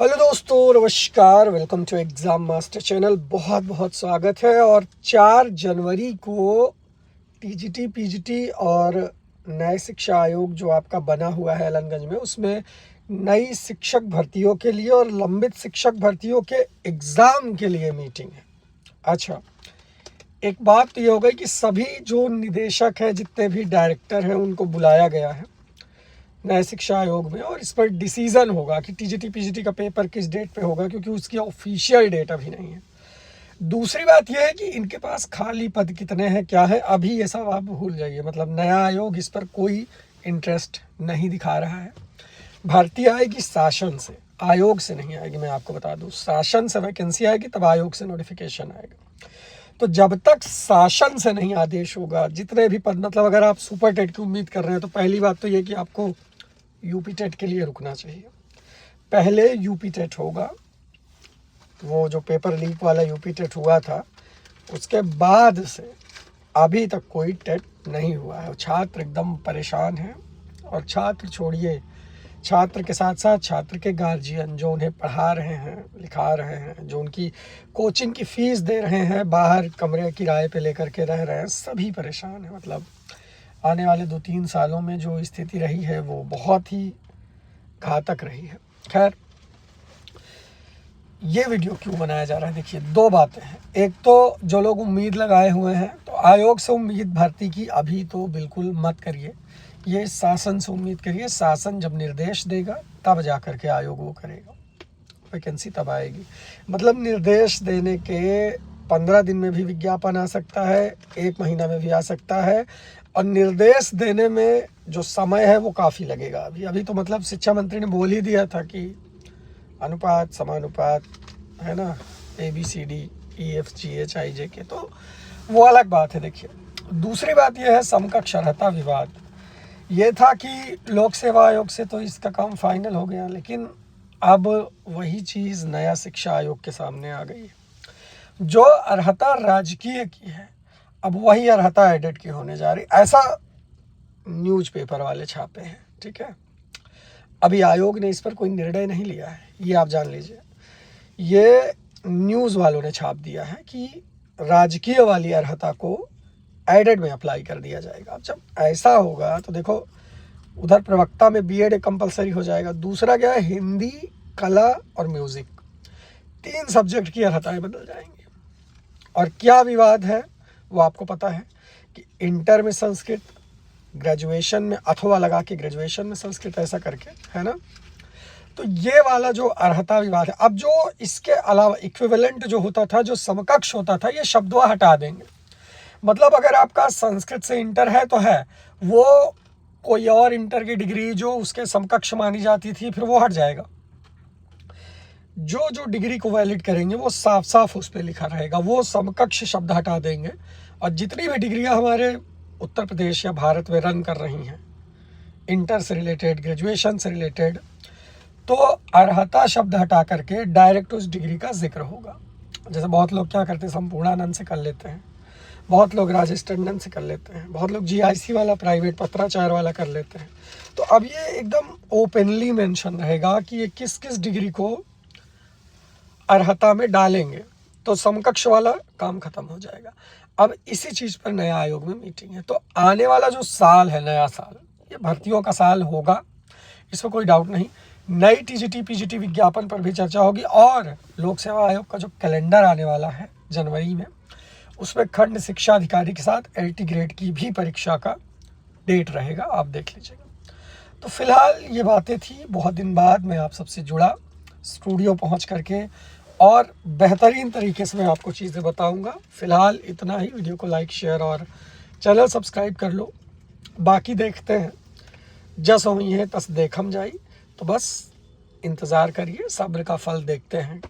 Hello दोस्तों, नमस्कार। Welcome to exam master channel. बहुत बहुत स्वागत है। और 4 जनवरी को टीजीटी पीजीटी और नए शिक्षा आयोग जो आपका बना हुआ है एलनगंज में, उसमें नई शिक्षक भर्तियों के लिए और लंबित शिक्षक भर्तियों के एग्ज़ाम के लिए मीटिंग है। अच्छा, एक बात तो ये हो गई कि सभी जो निदेशक हैं, जितने भी डायरेक्टर हैं, उनको बुलाया गया है नए शिक्षा आयोग में, और इस पर डिसीज़न होगा कि टीजीटी पीजीटी का पेपर किस डेट पे होगा, क्योंकि उसकी ऑफिशियल डेट अभी नहीं है। दूसरी बात यह है कि इनके पास खाली पद कितने हैं, क्या है, अभी ये सब आप भूल जाइए। मतलब नया आयोग इस पर कोई इंटरेस्ट नहीं दिखा रहा है। भर्ती आएगी शासन से, आयोग से नहीं आएगी। मैं आपको बता दूं, शासन से वैकेंसी आएगी तब आयोग से नोटिफिकेशन आएगा। तो जब तक शासन से नहीं आदेश होगा, जितने भी पद, मतलब अगर आप सुपर टेट की उम्मीद कर रहे हैं तो पहली बात तो ये कि आपको यूपी टेट के लिए रुकना चाहिए। पहले यूपी टेट होगा, वो जो पेपर लीक वाला यूपी टेट हुआ था, उसके बाद से अभी तक कोई टेट नहीं हुआ है। छात्र एकदम परेशान हैं। और छात्र छोड़िए, छात्र के साथ साथ छात्र के गार्जियन जो उन्हें पढ़ा रहे हैं, लिखा रहे हैं, जो उनकी कोचिंग की फ़ीस दे रहे हैं, बाहर कमरे किराए पे लेकर के रह रहे हैं, सभी परेशान हैं। मतलब आने वाले 2-3 सालों में जो स्थिति रही है वो बहुत ही घातक रही है। खैर, ये वीडियो क्यों बनाया जा रहा है, देखिए 2 बातें हैं। एक तो जो लोग उम्मीद लगाए हुए हैं, तो आयोग से उम्मीद भर्ती की अभी तो बिल्कुल मत करिए। ये शासन से उम्मीद करिए। शासन जब निर्देश देगा तब जा कर के आयोग वो करेगा, वैकेंसी तब आएगी। मतलब निर्देश देने के 15 दिन में भी विज्ञापन आ सकता है, 1 महीना में भी आ सकता है। और निर्देश देने में जो समय है वो काफ़ी लगेगा। अभी तो मतलब शिक्षा मंत्री ने बोल ही दिया था कि अनुपात समानुपात है ना, ABCD EFGHIJK, तो वो अलग बात है। देखिए, दूसरी बात यह है समकक्ष अर्हता विवाद। ये था कि लोक सेवा आयोग से तो इसका काम फाइनल हो गया, लेकिन अब वही चीज़ नया शिक्षा आयोग के सामने आ गई है। जो अर्हता राजकीय की है, अब वही अर्हता एडेड की होने जा रही, ऐसा न्यूज़पेपर वाले छापे हैं। ठीक है, अभी आयोग ने इस पर कोई निर्णय नहीं लिया है, ये आप जान लीजिए। ये न्यूज़ वालों ने छाप दिया है कि राजकीय वाली अर्हता को एडेड में अप्लाई कर दिया जाएगा। अब जब ऐसा होगा तो देखो, उधर प्रवक्ता में बीएड कंपलसरी हो जाएगा। दूसरा क्या है, हिंदी, कला और म्यूज़िक, 3 सब्जेक्ट की अर्हताएँ बदल जाएंगी। और क्या विवाद है वो आपको पता है कि इंटर में संस्कृत, ग्रेजुएशन में अथवा लगा के ग्रेजुएशन में संस्कृत, ऐसा करके, है ना। तो ये वाला जो अर्हता विवाद है, अब जो इसके अलावा इक्विवेलेंट जो होता था, जो समकक्ष होता था, ये शब्दवा हटा देंगे। मतलब अगर आपका संस्कृत से इंटर है तो है, वो कोई और इंटर की डिग्री जो उसके समकक्ष मानी जाती थी, फिर वो हट जाएगा। जो डिग्री को वैलिड करेंगे वो साफ साफ उस पर लिखा रहेगा, वो समकक्ष शब्द हटा देंगे। और जितनी भी डिग्रियां हमारे उत्तर प्रदेश या भारत में रन कर रही हैं, इंटर से रिलेटेड, ग्रेजुएशन से रिलेटेड, तो अर्हता शब्द हटा करके डायरेक्ट उस डिग्री का जिक्र होगा। जैसे बहुत लोग क्या करते हैं, संपूर्णानंद से कर लेते हैं, बहुत लोग राजेश टंडन से कर लेते हैं, बहुत लोग GIC वाला प्राइवेट पत्राचार वाला कर लेते हैं। तो अब ये एकदम ओपनली मेंशन रहेगा कि ये किस किस डिग्री को अर्हता में डालेंगे, तो समकक्ष वाला काम खत्म हो जाएगा। अब इसी चीज़ पर नया आयोग में मीटिंग है। तो आने वाला जो साल है, नया साल, ये भर्तियों का साल होगा, इसमें कोई डाउट नहीं। नई टीजीटी पीजीटी विज्ञापन पर भी चर्चा होगी। और लोक सेवा आयोग का जो कैलेंडर आने वाला है जनवरी में, उसमें खंड शिक्षा अधिकारी के साथ LT ग्रेड की भी परीक्षा का डेट रहेगा, आप देख लीजिएगा। तो फिलहाल ये बातें थी। बहुत दिन बाद मैं आप सबसे जुड़ा, स्टूडियो पहुंच करके, और बेहतरीन तरीके से मैं आपको चीज़ें बताऊंगा। फ़िलहाल इतना ही। वीडियो को लाइक, शेयर और चैनल सब्सक्राइब कर लो। बाकी देखते हैं, जस हुई है तस देखम जाई। तो बस इंतज़ार करिए, सब्र का फल देखते हैं।